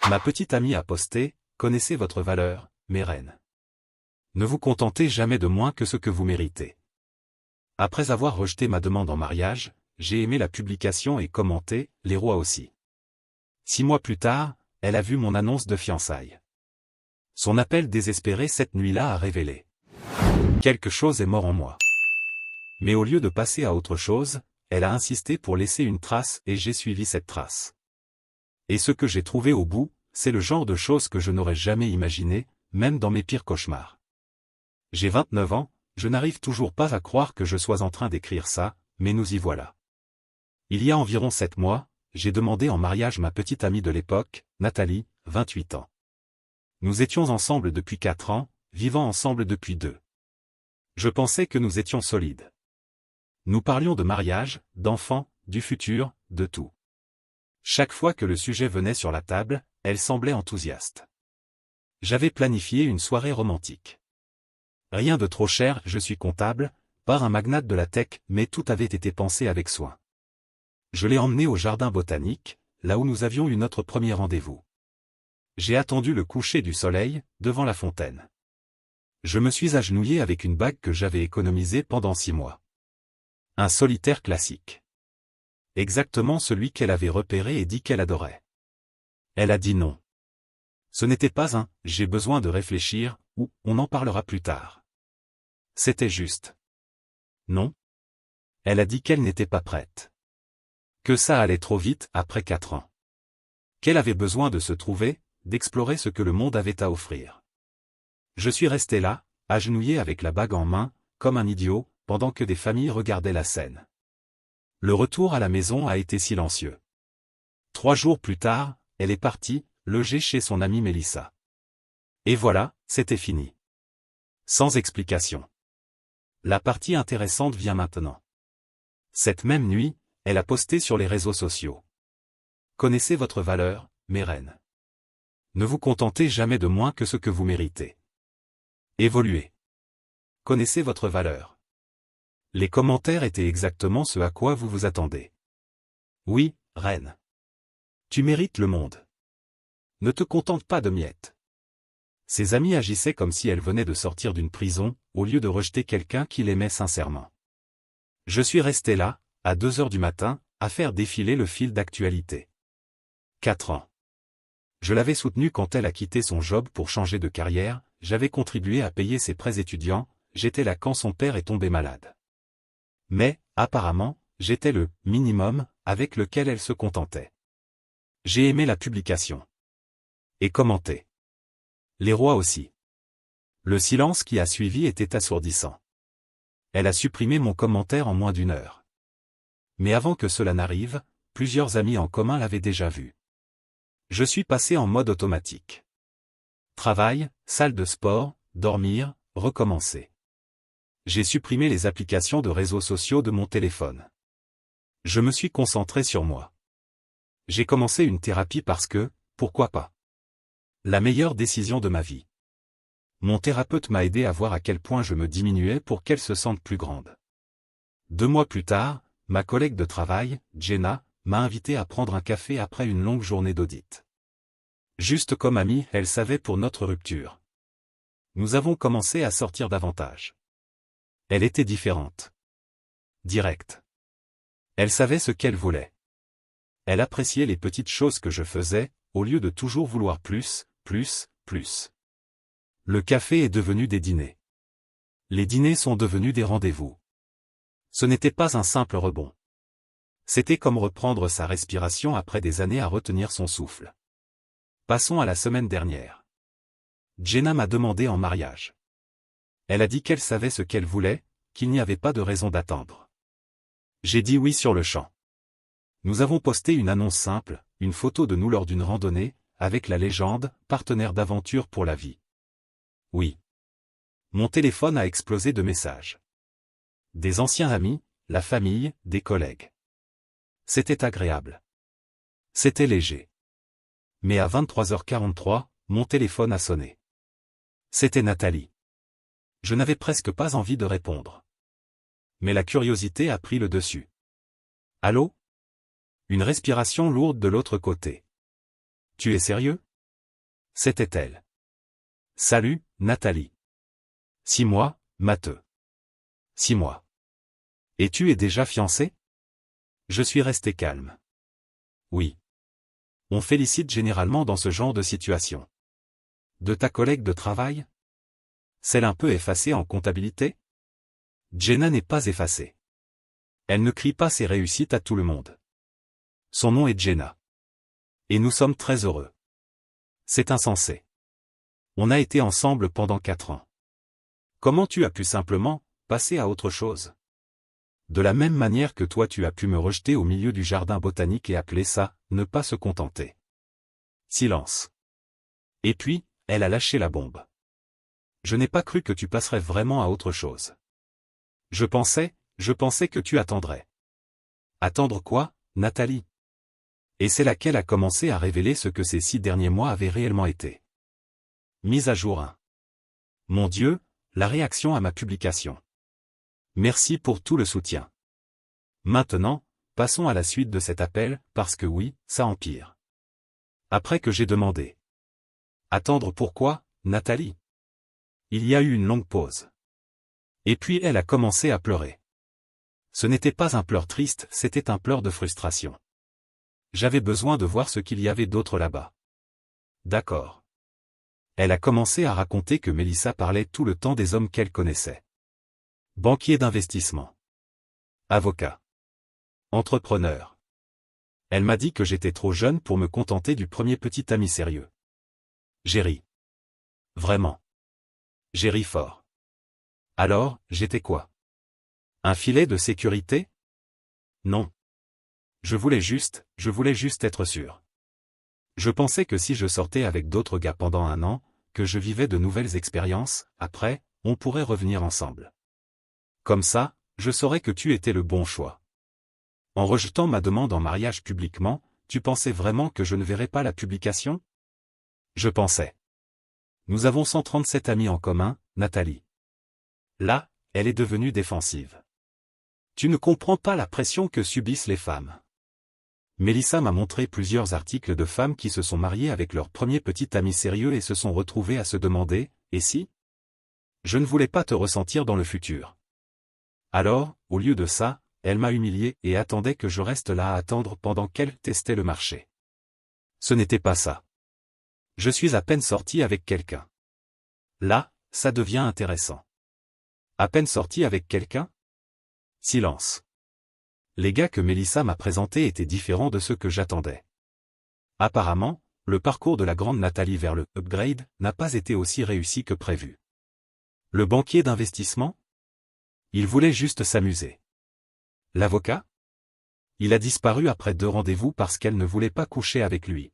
Ma petite amie a posté, connaissez votre valeur, mes reines. Ne vous contentez jamais de moins que ce que vous méritez. Après avoir rejeté ma demande en mariage, j'ai aimé la publication et commenté, les rois aussi. 6 mois plus tard, elle a vu mon annonce de fiançailles. Son appel désespéré cette nuit-là a révélé. Quelque chose est mort en moi. Mais au lieu de passer à autre chose, elle a insisté pour laisser une trace et j'ai suivi cette trace. Et ce que j'ai trouvé au bout, c'est le genre de choses que je n'aurais jamais imaginé, même dans mes pires cauchemars. J'ai 29 ans, je n'arrive toujours pas à croire que je sois en train d'écrire ça, mais nous y voilà. Il y a environ 7 mois, j'ai demandé en mariage ma petite amie de l'époque, Nathalie, 28 ans. Nous étions ensemble depuis 4 ans, vivant ensemble depuis 2. Je pensais que nous étions solides. Nous parlions de mariage, d'enfants, du futur, de tout. Chaque fois que le sujet venait sur la table, elle semblait enthousiaste. J'avais planifié une soirée romantique. Rien de trop cher, je suis comptable, pas un magnate de la tech, mais tout avait été pensé avec soin. Je l'ai emmenée au jardin botanique, là où nous avions eu notre premier rendez-vous. J'ai attendu le coucher du soleil, devant la fontaine. Je me suis agenouillé avec une bague que j'avais économisée pendant 6 mois. Un solitaire classique. Exactement celui qu'elle avait repéré et dit qu'elle adorait. Elle a dit non. Ce n'était pas un « j'ai besoin de réfléchir » ou « on en parlera plus tard ». C'était juste. Non. Elle a dit qu'elle n'était pas prête. Que ça allait trop vite après 4 ans. Qu'elle avait besoin de se trouver, d'explorer ce que le monde avait à offrir. Je suis resté là, agenouillé avec la bague en main, comme un idiot, pendant que des familles regardaient la scène. Le retour à la maison a été silencieux. 3 jours plus tard, elle est partie, loger chez son amie Mélissa. Et voilà, c'était fini. Sans explication. La partie intéressante vient maintenant. Cette même nuit, elle a posté sur les réseaux sociaux. Connaissez votre valeur, mes reines. Ne vous contentez jamais de moins que ce que vous méritez. Évoluez. Connaissez votre valeur. Les commentaires étaient exactement ce à quoi vous vous attendez. Oui, reine. Tu mérites le monde. Ne te contente pas de miettes. Ses amis agissaient comme si elle venait de sortir d'une prison, au lieu de rejeter quelqu'un qui l'aimait sincèrement. Je suis resté là, à 2 heures du matin, à faire défiler le fil d'actualité. 4 ans. Je l'avais soutenue quand elle a quitté son job pour changer de carrière, j'avais contribué à payer ses prêts étudiants, j'étais là quand son père est tombé malade. Mais, apparemment, j'étais le « minimum » avec lequel elle se contentait. J'ai aimé la publication. Et commenté. Les rois aussi. Le silence qui a suivi était assourdissant. Elle a supprimé mon commentaire en moins d'1 heure. Mais avant que cela n'arrive, plusieurs amis en commun l'avaient déjà vu. Je suis passé en mode automatique. Travail, salle de sport, dormir, recommencer. J'ai supprimé les applications de réseaux sociaux de mon téléphone. Je me suis concentré sur moi. J'ai commencé une thérapie parce que, pourquoi pas? La meilleure décision de ma vie. Mon thérapeute m'a aidé à voir à quel point je me diminuais pour qu'elle se sente plus grande. 2 mois plus tard, ma collègue de travail, Jenna, m'a invité à prendre un café après une longue journée d'audit. Juste comme amie, elle savait pour notre rupture. Nous avons commencé à sortir davantage. Elle était différente. Directe. Elle savait ce qu'elle voulait. Elle appréciait les petites choses que je faisais, au lieu de toujours vouloir plus, plus, plus. Le café est devenu des dîners. Les dîners sont devenus des rendez-vous. Ce n'était pas un simple rebond. C'était comme reprendre sa respiration après des années à retenir son souffle. Passons à la semaine dernière. Jenna m'a demandé en mariage. Elle a dit qu'elle savait ce qu'elle voulait, qu'il n'y avait pas de raison d'attendre. J'ai dit oui sur le champ. Nous avons posté une annonce simple, une photo de nous lors d'une randonnée, avec la légende « Partenaire d'aventure pour la vie ». Oui. Mon téléphone a explosé de messages. Des anciens amis, la famille, des collègues. C'était agréable. C'était léger. Mais à 23h43, mon téléphone a sonné. C'était Nathalie. Je n'avais presque pas envie de répondre. Mais la curiosité a pris le dessus. Allô? Une respiration lourde de l'autre côté. Tu es sérieux? C'était elle. Salut, Nathalie. 6 mois, Matteux. 6 mois. Et tu es déjà fiancé? Je suis resté calme. Oui. On félicite généralement dans ce genre de situation. De ta collègue de travail? Celle un peu effacée en comptabilité? Jenna n'est pas effacée. Elle ne crie pas ses réussites à tout le monde. Son nom est Jenna. Et nous sommes très heureux. C'est insensé. On a été ensemble pendant 4 ans. Comment tu as pu simplement passer à autre chose? De la même manière que toi tu as pu me rejeter au milieu du jardin botanique et appeler ça, ne pas se contenter. Silence. Et puis, elle a lâché la bombe. Je n'ai pas cru que tu passerais vraiment à autre chose. Je pensais que tu attendrais. Attendre quoi, Nathalie? Et c'est là qu'elle a commencé à révéler ce que ces 6 derniers mois avaient réellement été. Mise à jour 1. Mon Dieu, la réaction à ma publication. Merci pour tout le soutien. Maintenant, passons à la suite de cet appel, parce que oui, ça empire. Après que j'ai demandé. Attendre pourquoi, Nathalie? Il y a eu une longue pause. Et puis elle a commencé à pleurer. Ce n'était pas un pleur triste, c'était un pleur de frustration. J'avais besoin de voir ce qu'il y avait d'autre là-bas. D'accord. Elle a commencé à raconter que Mélissa parlait tout le temps des hommes qu'elle connaissait. Banquier d'investissement. Avocat. Entrepreneur. Elle m'a dit que j'étais trop jeune pour me contenter du premier petit ami sérieux. J'ai ri. Vraiment. J'ai ri fort. Alors, j'étais quoi? Un filet de sécurité? Non. Je voulais juste être sûr. Je pensais que si je sortais avec d'autres gars pendant 1 an, que je vivais de nouvelles expériences, après, on pourrait revenir ensemble. Comme ça, je saurais que tu étais le bon choix. En rejetant ma demande en mariage publiquement, tu pensais vraiment que je ne verrais pas la publication? Je pensais. Nous avons 137 amis en commun, Nathalie. Là, elle est devenue défensive. Tu ne comprends pas la pression que subissent les femmes. Mélissa m'a montré plusieurs articles de femmes qui se sont mariées avec leur premier petit ami sérieux et se sont retrouvées à se demander, et si? Je ne voulais pas te ressentir dans le futur. Alors, au lieu de ça, elle m'a humilié et attendait que je reste là à attendre pendant qu'elle testait le marché. Ce n'était pas ça. Je suis à peine sorti avec quelqu'un. Là, ça devient intéressant. À peine sorti avec quelqu'un? Silence. Les gars que Mélissa m'a présentés étaient différents de ceux que j'attendais. Apparemment, le parcours de la grande Nathalie vers le « upgrade » n'a pas été aussi réussi que prévu. Le banquier d'investissement? Il voulait juste s'amuser. L'avocat? Il a disparu après 2 rendez-vous parce qu'elle ne voulait pas coucher avec lui.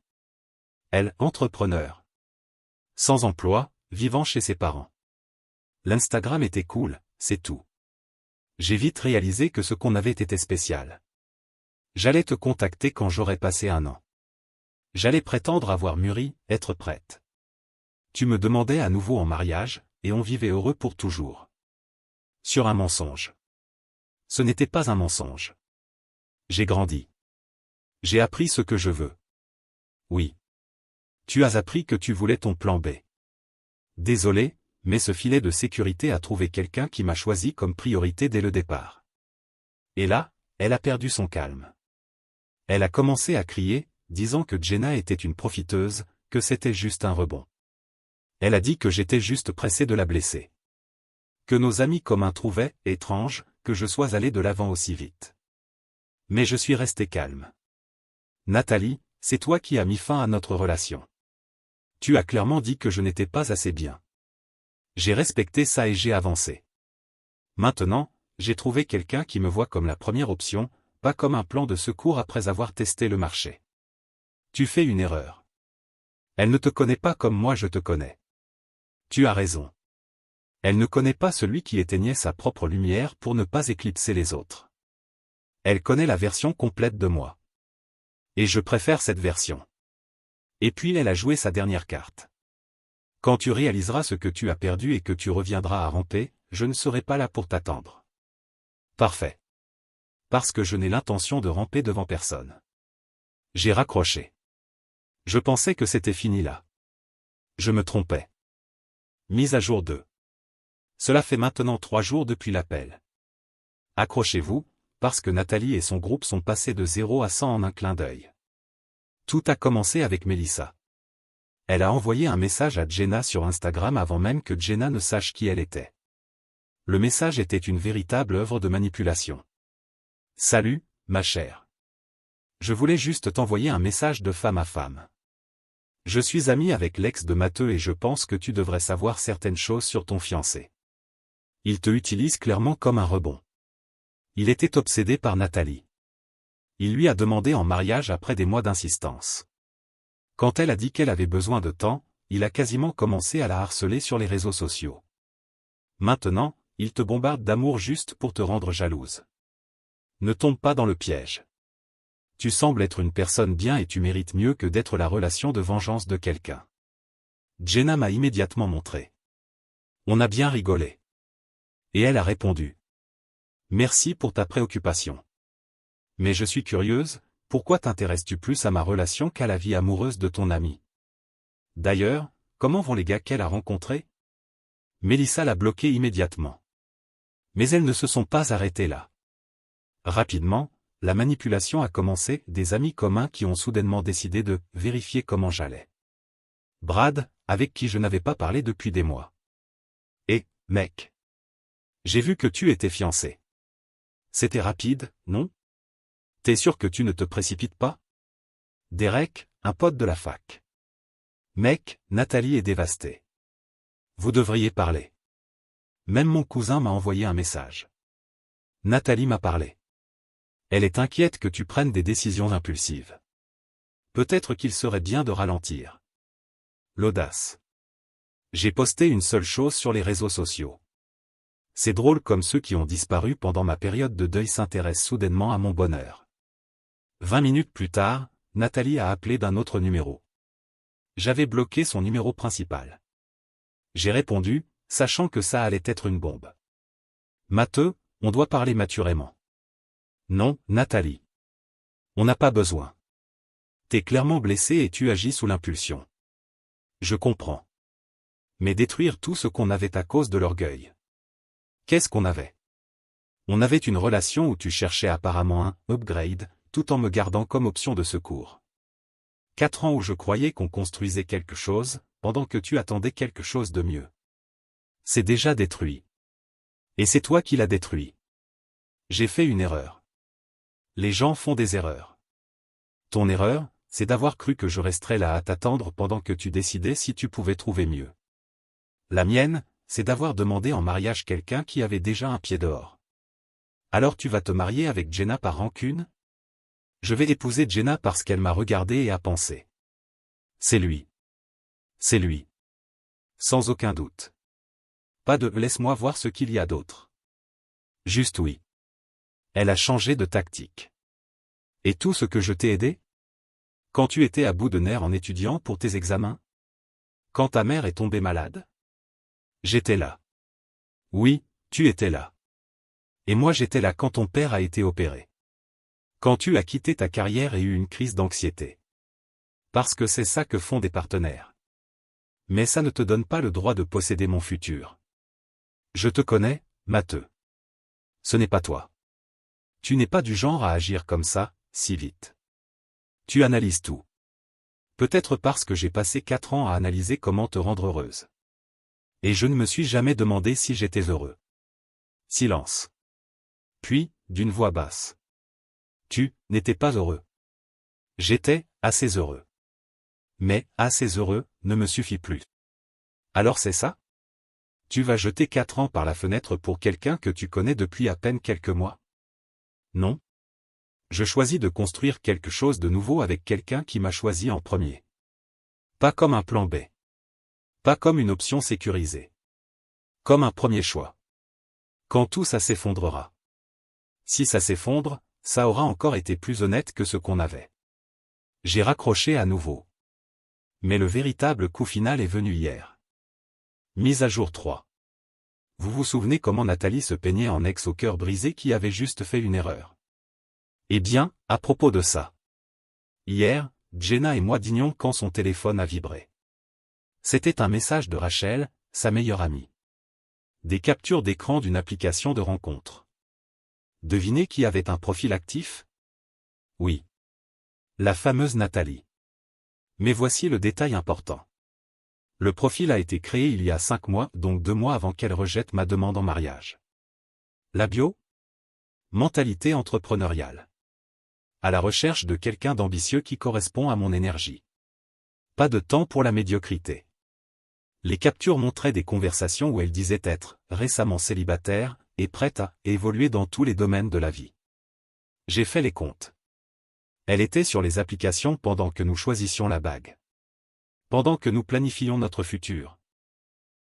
Elle, entrepreneur. Sans emploi, vivant chez ses parents. L'Instagram était cool, c'est tout. J'ai vite réalisé que ce qu'on avait été spécial. J'allais te contacter quand j'aurais passé 1 an. J'allais prétendre avoir mûri, être prête. Tu me demandais à nouveau en mariage, et on vivait heureux pour toujours. Sur un mensonge. Ce n'était pas un mensonge. J'ai grandi. J'ai appris ce que je veux. Oui. Tu as appris que tu voulais ton plan B. Désolé, mais ce filet de sécurité a trouvé quelqu'un qui m'a choisi comme priorité dès le départ. Et là, elle a perdu son calme. Elle a commencé à crier, disant que Jenna était une profiteuse, que c'était juste un rebond. Elle a dit que j'étais juste pressé de la blesser. Que nos amis communs trouvaient étrange que je sois allé de l'avant aussi vite. Mais je suis resté calme. Nathalie, c'est toi qui as mis fin à notre relation. Tu as clairement dit que je n'étais pas assez bien. J'ai respecté ça et j'ai avancé. Maintenant, j'ai trouvé quelqu'un qui me voit comme la première option, pas comme un plan de secours après avoir testé le marché. Tu fais une erreur. Elle ne te connaît pas comme moi je te connais. Tu as raison. Elle ne connaît pas celui qui éteignait sa propre lumière pour ne pas éclipser les autres. Elle connaît la version complète de moi. Et je préfère cette version. Et puis elle a joué sa dernière carte. Quand tu réaliseras ce que tu as perdu et que tu reviendras à ramper, je ne serai pas là pour t'attendre. Parfait. Parce que je n'ai l'intention de ramper devant personne. J'ai raccroché. Je pensais que c'était fini là. Je me trompais. Mise à jour 2. Cela fait maintenant 3 jours depuis l'appel. Accrochez-vous, parce que Nathalie et son groupe sont passés de 0 à 100 en un clin d'œil. Tout a commencé avec Mélissa. Elle a envoyé un message à Jenna sur Instagram avant même que Jenna ne sache qui elle était. Le message était une véritable œuvre de manipulation. Salut, ma chère. Je voulais juste t'envoyer un message de femme à femme. Je suis ami avec l'ex de Matteux et je pense que tu devrais savoir certaines choses sur ton fiancé. Il te utilise clairement comme un rebond. Il était obsédé par Nathalie. Il lui a demandé en mariage après des mois d'insistance. Quand elle a dit qu'elle avait besoin de temps, il a quasiment commencé à la harceler sur les réseaux sociaux. Maintenant, il te bombarde d'amour juste pour te rendre jalouse. Ne tombe pas dans le piège. Tu sembles être une personne bien et tu mérites mieux que d'être la relation de vengeance de quelqu'un. Jenna m'a immédiatement montré. On a bien rigolé. Et elle a répondu. Merci pour ta préoccupation. Mais je suis curieuse, pourquoi t'intéresses-tu plus à ma relation qu'à la vie amoureuse de ton ami? D'ailleurs, comment vont les gars qu'elle a rencontrés? Mélissa l'a bloqué immédiatement. Mais elles ne se sont pas arrêtées là. Rapidement, la manipulation a commencé, des amis communs qui ont soudainement décidé de vérifier comment j'allais. Brad, avec qui je n'avais pas parlé depuis des mois. Et, mec. J'ai vu que tu étais fiancé. C'était rapide, non? T'es sûr que tu ne te précipites pas? Derek, un pote de la fac. Mec, Nathalie est dévastée. Vous devriez parler. Même mon cousin m'a envoyé un message. Nathalie m'a parlé. Elle est inquiète que tu prennes des décisions impulsives. Peut-être qu'il serait bien de ralentir. L'audace. J'ai posté une seule chose sur les réseaux sociaux. C'est drôle comme ceux qui ont disparu pendant ma période de deuil s'intéressent soudainement à mon bonheur. 20 minutes plus tard, Nathalie a appelé d'un autre numéro. J'avais bloqué son numéro principal. J'ai répondu, sachant que ça allait être une bombe. Matteux, on doit parler maturément. Non, Nathalie. On n'a pas besoin. T'es clairement blessée et tu agis sous l'impulsion. Je comprends. Mais détruire tout ce qu'on avait à cause de l'orgueil. Qu'est-ce qu'on avait? On avait une relation où tu cherchais apparemment un upgrade, tout en me gardant comme option de secours. 4 ans où je croyais qu'on construisait quelque chose, pendant que tu attendais quelque chose de mieux. C'est déjà détruit. Et c'est toi qui l'as détruit. J'ai fait une erreur. Les gens font des erreurs. Ton erreur, c'est d'avoir cru que je resterais là à t'attendre pendant que tu décidais si tu pouvais trouver mieux. La mienne, c'est d'avoir demandé en mariage quelqu'un qui avait déjà un pied dehors. Alors tu vas te marier avec Jenna par rancune? Je vais épouser Jenna parce qu'elle m'a regardé et a pensé. C'est lui. C'est lui. Sans aucun doute. Pas de « laisse-moi voir ce qu'il y a d'autre ». Juste oui. Elle a changé de tactique. Et tout ce que je t'ai aidé? Quand tu étais à bout de nerfs en étudiant pour tes examens? Quand ta mère est tombée malade? J'étais là. Oui, tu étais là. Et moi j'étais là quand ton père a été opéré. Quand tu as quitté ta carrière et eu une crise d'anxiété. Parce que c'est ça que font des partenaires. Mais ça ne te donne pas le droit de posséder mon futur. Je te connais, Matteux. Ce n'est pas toi. Tu n'es pas du genre à agir comme ça, si vite. Tu analyses tout. Peut-être parce que j'ai passé 4 ans à analyser comment te rendre heureuse. Et je ne me suis jamais demandé si j'étais heureux. Silence. Puis, d'une voix basse. Tu n'étais pas heureux. J'étais assez heureux. Mais, assez heureux, ne me suffit plus. Alors c'est ça? Tu vas jeter 4 ans par la fenêtre pour quelqu'un que tu connais depuis à peine quelques mois? Non. Je choisis de construire quelque chose de nouveau avec quelqu'un qui m'a choisi en premier. Pas comme un plan B. Pas comme une option sécurisée. Comme un premier choix. Quand tout ça s'effondrera. Si ça s'effondre, ça aura encore été plus honnête que ce qu'on avait. J'ai raccroché à nouveau. Mais le véritable coup final est venu hier. Mise à jour 3. Vous vous souvenez comment Nathalie se peignait en ex au cœur brisé qui avait juste fait une erreur? Eh bien, à propos de ça. Hier, Jenna et moi dînions quand son téléphone a vibré. C'était un message de Rachel, sa meilleure amie. Des captures d'écran d'une application de rencontre. Devinez qui avait un profil actif? Oui. La fameuse Nathalie. Mais voici le détail important. Le profil a été créé il y a 5 mois, donc 2 mois avant qu'elle rejette ma demande en mariage. La bio? Mentalité entrepreneuriale. À la recherche de quelqu'un d'ambitieux qui correspond à mon énergie. Pas de temps pour la médiocrité. Les captures montraient des conversations où elle disait être récemment célibataire et prête à évoluer dans tous les domaines de la vie. J'ai fait les comptes. Elle était sur les applications pendant que nous choisissions la bague. Pendant que nous planifions notre futur.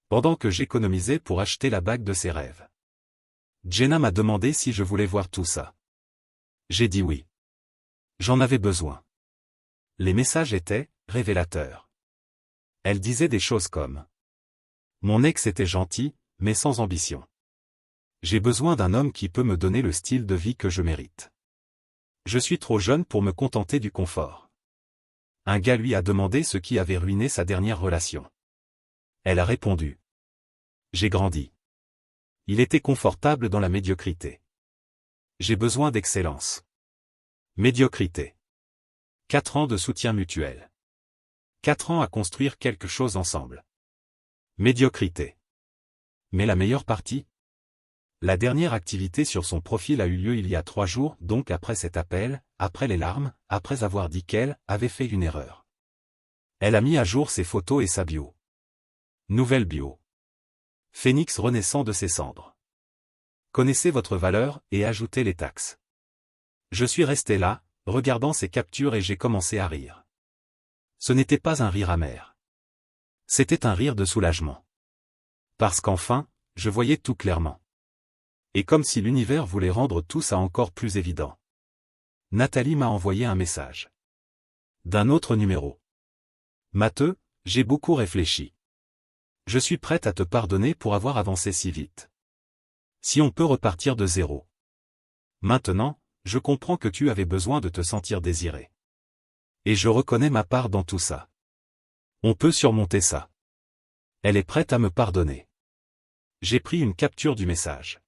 Pendant que j'économisais pour acheter la bague de ses rêves. Jenna m'a demandé si je voulais voir tout ça. J'ai dit oui. J'en avais besoin. Les messages étaient révélateurs. Elle disait des choses comme: mon ex était gentil, mais sans ambition. J'ai besoin d'un homme qui peut me donner le style de vie que je mérite. Je suis trop jeune pour me contenter du confort. Un gars lui a demandé ce qui avait ruiné sa dernière relation. Elle a répondu: j'ai grandi. Il était confortable dans la médiocrité. J'ai besoin d'excellence. Médiocrité. 4 ans de soutien mutuel. 4 ans à construire quelque chose ensemble. Médiocrité. Mais la meilleure partie? La dernière activité sur son profil a eu lieu il y a 3 jours, donc après cet appel, après les larmes, après avoir dit qu'elle avait fait une erreur. Elle a mis à jour ses photos et sa bio. Nouvelle bio. Phénix renaissant de ses cendres. Connaissez votre valeur et ajoutez les taxes. Je suis resté là, regardant ces captures et j'ai commencé à rire. Ce n'était pas un rire amer. C'était un rire de soulagement. Parce qu'enfin, je voyais tout clairement. Et comme si l'univers voulait rendre tout ça encore plus évident. Nathalie m'a envoyé un message. D'un autre numéro. Matteux, j'ai beaucoup réfléchi. Je suis prête à te pardonner pour avoir avancé si vite. Si on peut repartir de zéro. Maintenant, je comprends que tu avais besoin de te sentir désiré. Et je reconnais ma part dans tout ça. On peut surmonter ça. Elle est prête à me pardonner. J'ai pris une capture du message.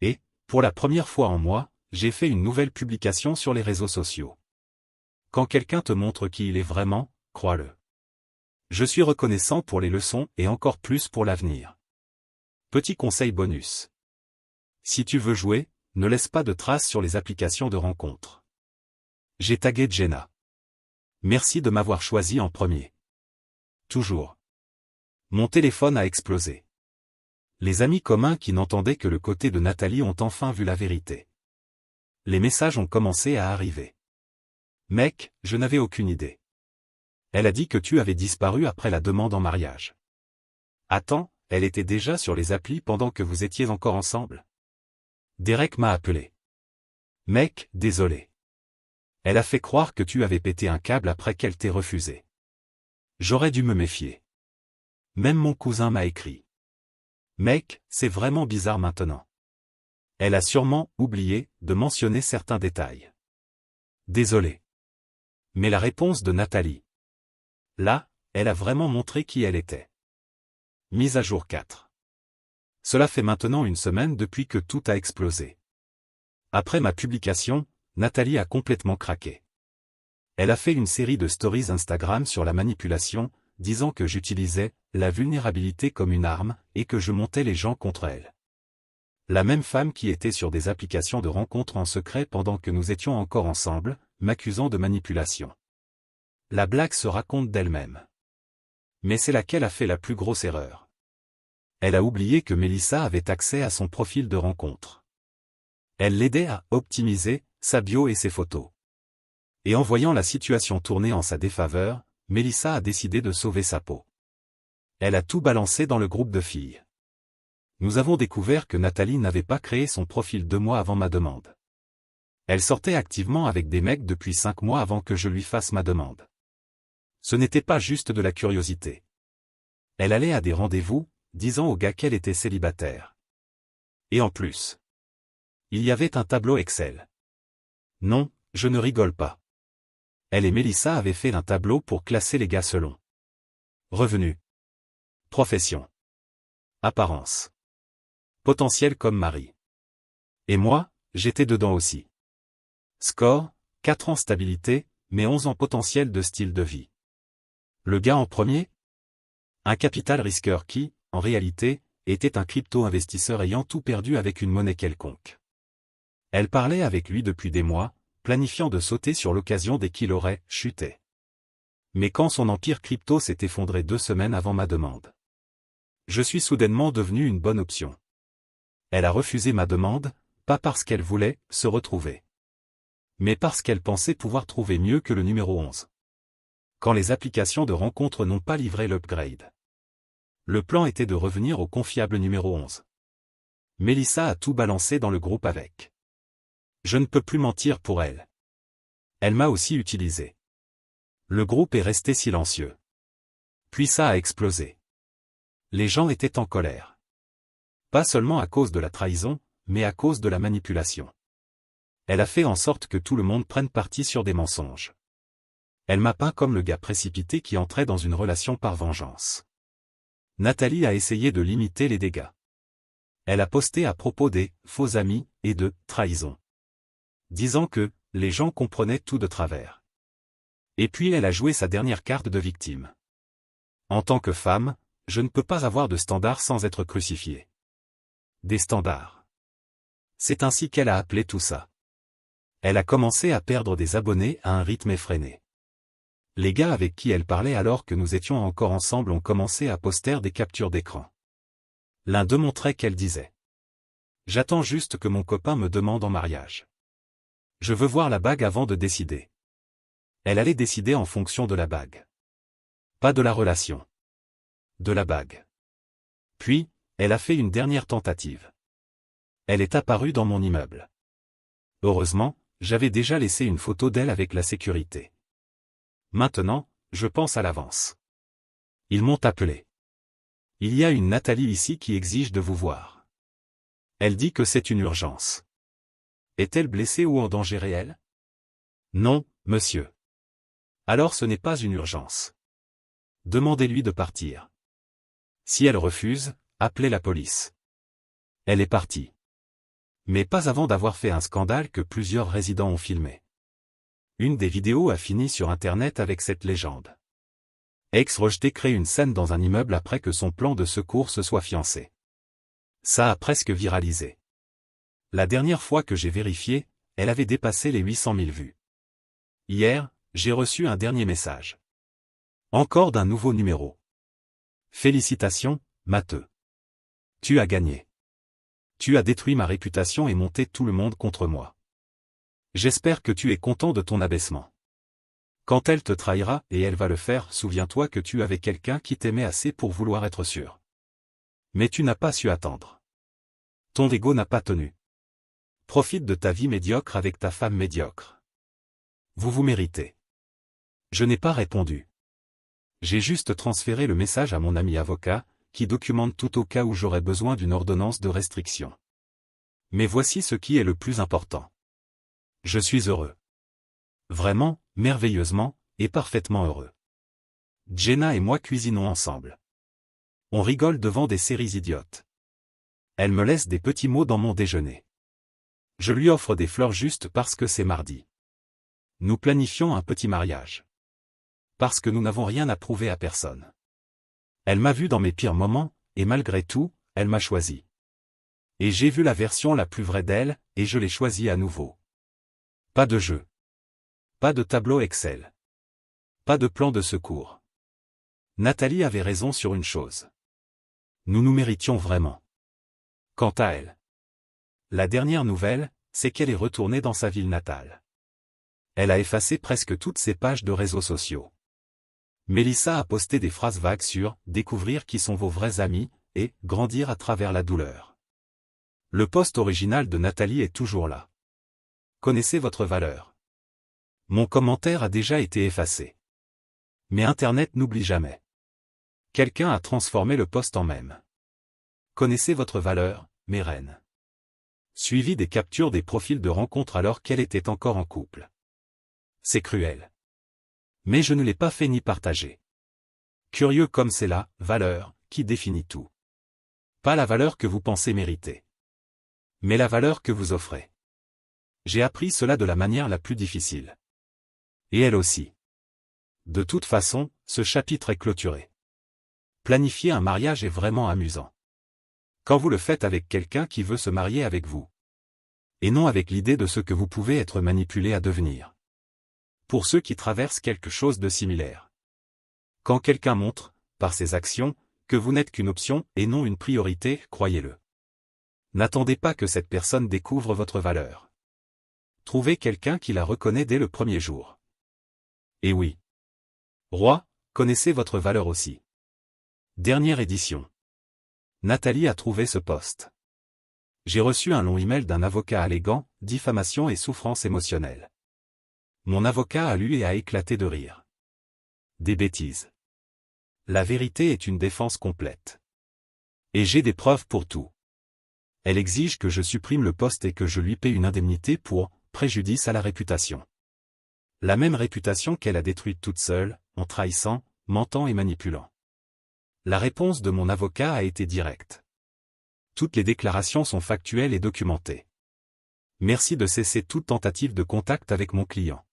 Et, pour la première fois en moi, j'ai fait une nouvelle publication sur les réseaux sociaux. Quand quelqu'un te montre qui il est vraiment, crois-le. Je suis reconnaissant pour les leçons et encore plus pour l'avenir. Petit conseil bonus. Si tu veux jouer, ne laisse pas de traces sur les applications de rencontres. J'ai tagué Jenna. Merci de m'avoir choisi en premier. Toujours. Mon téléphone a explosé. Les amis communs qui n'entendaient que le côté de Nathalie ont enfin vu la vérité. Les messages ont commencé à arriver. Mec, je n'avais aucune idée. Elle a dit que tu avais disparu après la demande en mariage. Attends, elle était déjà sur les applis pendant que vous étiez encore ensemble. Derek m'a appelé. Mec, désolé. Elle a fait croire que tu avais pété un câble après qu'elle t'ait refusé. J'aurais dû me méfier. Même mon cousin m'a écrit. Mec, c'est vraiment bizarre maintenant. Elle a sûrement oublié de mentionner certains détails. Désolé. Mais la réponse de Nathalie. Là, elle a vraiment montré qui elle était. Mise à jour 4. Cela fait maintenant 1 semaine depuis que tout a explosé. Après ma publication, Nathalie a complètement craqué. Elle a fait une série de stories Instagram sur la manipulation, disant que j'utilisais la vulnérabilité comme une arme et que je montais les gens contre elle. La même femme qui était sur des applications de rencontres en secret pendant que nous étions encore ensemble, m'accusant de manipulation. La blague se raconte d'elle-même. Mais c'est laquelle a fait la plus grosse erreur. Elle a oublié que Mélissa avait accès à son profil de rencontre. Elle l'aidait à optimiser sa bio et ses photos. Et en voyant la situation tourner en sa défaveur, Mélissa a décidé de sauver sa peau. Elle a tout balancé dans le groupe de filles. Nous avons découvert que Nathalie n'avait pas créé son profil 2 mois avant ma demande. Elle sortait activement avec des mecs depuis 5 mois avant que je lui fasse ma demande. Ce n'était pas juste de la curiosité. Elle allait à des rendez-vous, disant au gars qu'elle était célibataire. Et en plus, il y avait un tableau Excel. Non, je ne rigole pas. Elle et Mélissa avaient fait un tableau pour classer les gars selon Revenu. Profession. Apparence. Potentiel comme mari. Et moi, j'étais dedans aussi. Score, 4 ans stabilité, mais 11 ans potentiel de style de vie. Le gars en premier? Un capital risqueur qui, en réalité, était un crypto-investisseur ayant tout perdu avec une monnaie quelconque. Elle parlait avec lui depuis des mois, planifiant de sauter sur l'occasion dès qu'il aurait chuté. Mais quand son empire crypto s'est effondré 2 semaines avant ma demande. Je suis soudainement devenu une bonne option. Elle a refusé ma demande, pas parce qu'elle voulait se retrouver, mais parce qu'elle pensait pouvoir trouver mieux que le numéro 11. Quand les applications de rencontre n'ont pas livré l'upgrade. Le plan était de revenir au confiable numéro 11. Mélissa a tout balancé dans le groupe avec. Je ne peux plus mentir pour elle. Elle m'a aussi utilisé. Le groupe est resté silencieux. Puis ça a explosé. Les gens étaient en colère. Pas seulement à cause de la trahison, mais à cause de la manipulation. Elle a fait en sorte que tout le monde prenne parti sur des mensonges. Elle m'a peint comme le gars précipité qui entrait dans une relation par vengeance. Nathalie a essayé de limiter les dégâts. Elle a posté à propos des « faux amis » et de « trahison », disant que les gens comprenaient tout de travers. Et puis elle a joué sa dernière carte de victime. En tant que femme, je ne peux pas avoir de standards sans être crucifiée. Des standards. C'est ainsi qu'elle a appelé tout ça. Elle a commencé à perdre des abonnés à un rythme effréné. Les gars avec qui elle parlait alors que nous étions encore ensemble ont commencé à poster des captures d'écran. L'un d'eux montrait qu'elle disait « J'attends juste que mon copain me demande en mariage. Je veux voir la bague avant de décider. » Elle allait décider en fonction de la bague. Pas de la relation. De la bague. Puis, elle a fait une dernière tentative. Elle est apparue dans mon immeuble. Heureusement, j'avais déjà laissé une photo d'elle avec la sécurité. Maintenant, je pense à l'avance. Ils m'ont appelé. Il y a une Nathalie ici qui exige de vous voir. Elle dit que c'est une urgence. Est-elle blessée ou en danger réel? Non, monsieur. Alors ce n'est pas une urgence. Demandez-lui de partir. Si elle refuse, appelez la police. Elle est partie. Mais pas avant d'avoir fait un scandale que plusieurs résidents ont filmé. Une des vidéos a fini sur Internet avec cette légende. Ex-rejeté crée une scène dans un immeuble après que son plan de secours se soit fiancé. Ça a presque viralisé. La dernière fois que j'ai vérifié, elle avait dépassé les 800 000 vues. Hier, j'ai reçu un dernier message. Encore d'un nouveau numéro. Félicitations, Matteux. Tu as gagné. Tu as détruit ma réputation et monté tout le monde contre moi. J'espère que tu es content de ton abaissement. Quand elle te trahira, et elle va le faire, souviens-toi que tu avais quelqu'un qui t'aimait assez pour vouloir être sûr. Mais tu n'as pas su attendre. Ton ego n'a pas tenu. Profite de ta vie médiocre avec ta femme médiocre. Vous vous méritez. Je n'ai pas répondu. J'ai juste transféré le message à mon ami avocat, qui documente tout au cas où j'aurais besoin d'une ordonnance de restriction. Mais voici ce qui est le plus important. Je suis heureux. Vraiment, merveilleusement, et parfaitement heureux. Jenna et moi cuisinons ensemble. On rigole devant des séries idiotes. Elle me laisse des petits mots dans mon déjeuner. Je lui offre des fleurs juste parce que c'est mardi. Nous planifions un petit mariage. Parce que nous n'avons rien à prouver à personne. Elle m'a vu dans mes pires moments, et malgré tout, elle m'a choisi. Et j'ai vu la version la plus vraie d'elle, et je l'ai choisie à nouveau. Pas de jeu. Pas de tableau Excel. Pas de plan de secours. Nathalie avait raison sur une chose. Nous nous méritions vraiment. Quant à elle. La dernière nouvelle, c'est qu'elle est retournée dans sa ville natale. Elle a effacé presque toutes ses pages de réseaux sociaux. Mélissa a posté des phrases vagues sur « découvrir qui sont vos vrais amis » et « grandir à travers la douleur ». Le post original de Nathalie est toujours là. Connaissez votre valeur. Mon commentaire a déjà été effacé. Mais Internet n'oublie jamais. Quelqu'un a transformé le post en mème. Connaissez votre valeur, mes reines. Suivi des captures des profils de rencontres alors qu'elle était encore en couple. C'est cruel. Mais je ne l'ai pas fait ni partagé. Curieux comme c'est la valeur qui définit tout. Pas la valeur que vous pensez mériter, mais la valeur que vous offrez. J'ai appris cela de la manière la plus difficile. Et elle aussi. De toute façon, ce chapitre est clôturé. Planifier un mariage est vraiment amusant. Quand vous le faites avec quelqu'un qui veut se marier avec vous. Et non avec l'idée de ce que vous pouvez être manipulé à devenir. Pour ceux qui traversent quelque chose de similaire. Quand quelqu'un montre, par ses actions, que vous n'êtes qu'une option et non une priorité, croyez-le. N'attendez pas que cette personne découvre votre valeur. Trouvez quelqu'un qui la reconnaît dès le premier jour. Et oui. Roi, connaissez votre valeur aussi. Dernière édition. Nathalie a trouvé ce poste. J'ai reçu un long email d'un avocat allégant, diffamation et souffrance émotionnelle. Mon avocat a lu et a éclaté de rire. Des bêtises. La vérité est une défense complète. Et j'ai des preuves pour tout. Elle exige que je supprime le poste et que je lui paie une indemnité pour préjudice à la réputation. La même réputation qu'elle a détruite toute seule, en trahissant, mentant et manipulant. La réponse de mon avocat a été directe. Toutes les déclarations sont factuelles et documentées. Merci de cesser toute tentative de contact avec mon client.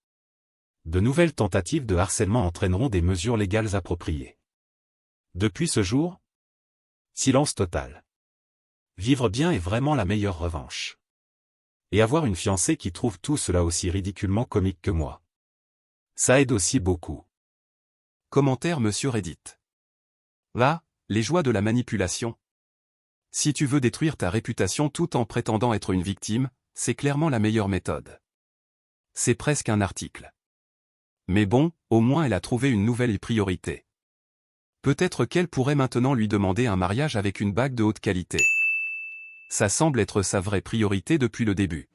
De nouvelles tentatives de harcèlement entraîneront des mesures légales appropriées. Depuis ce jour, silence total. Vivre bien est vraiment la meilleure revanche. Et avoir une fiancée qui trouve tout cela aussi ridiculement comique que moi. Ça aide aussi beaucoup. Commentaire Monsieur Reddit. Là, les joies de la manipulation. Si tu veux détruire ta réputation tout en prétendant être une victime, c'est clairement la meilleure méthode. C'est presque un article. Mais bon, au moins elle a trouvé une nouvelle priorité. Peut-être qu'elle pourrait maintenant lui demander un mariage avec une bague de haute qualité. Ça semble être sa vraie priorité depuis le début.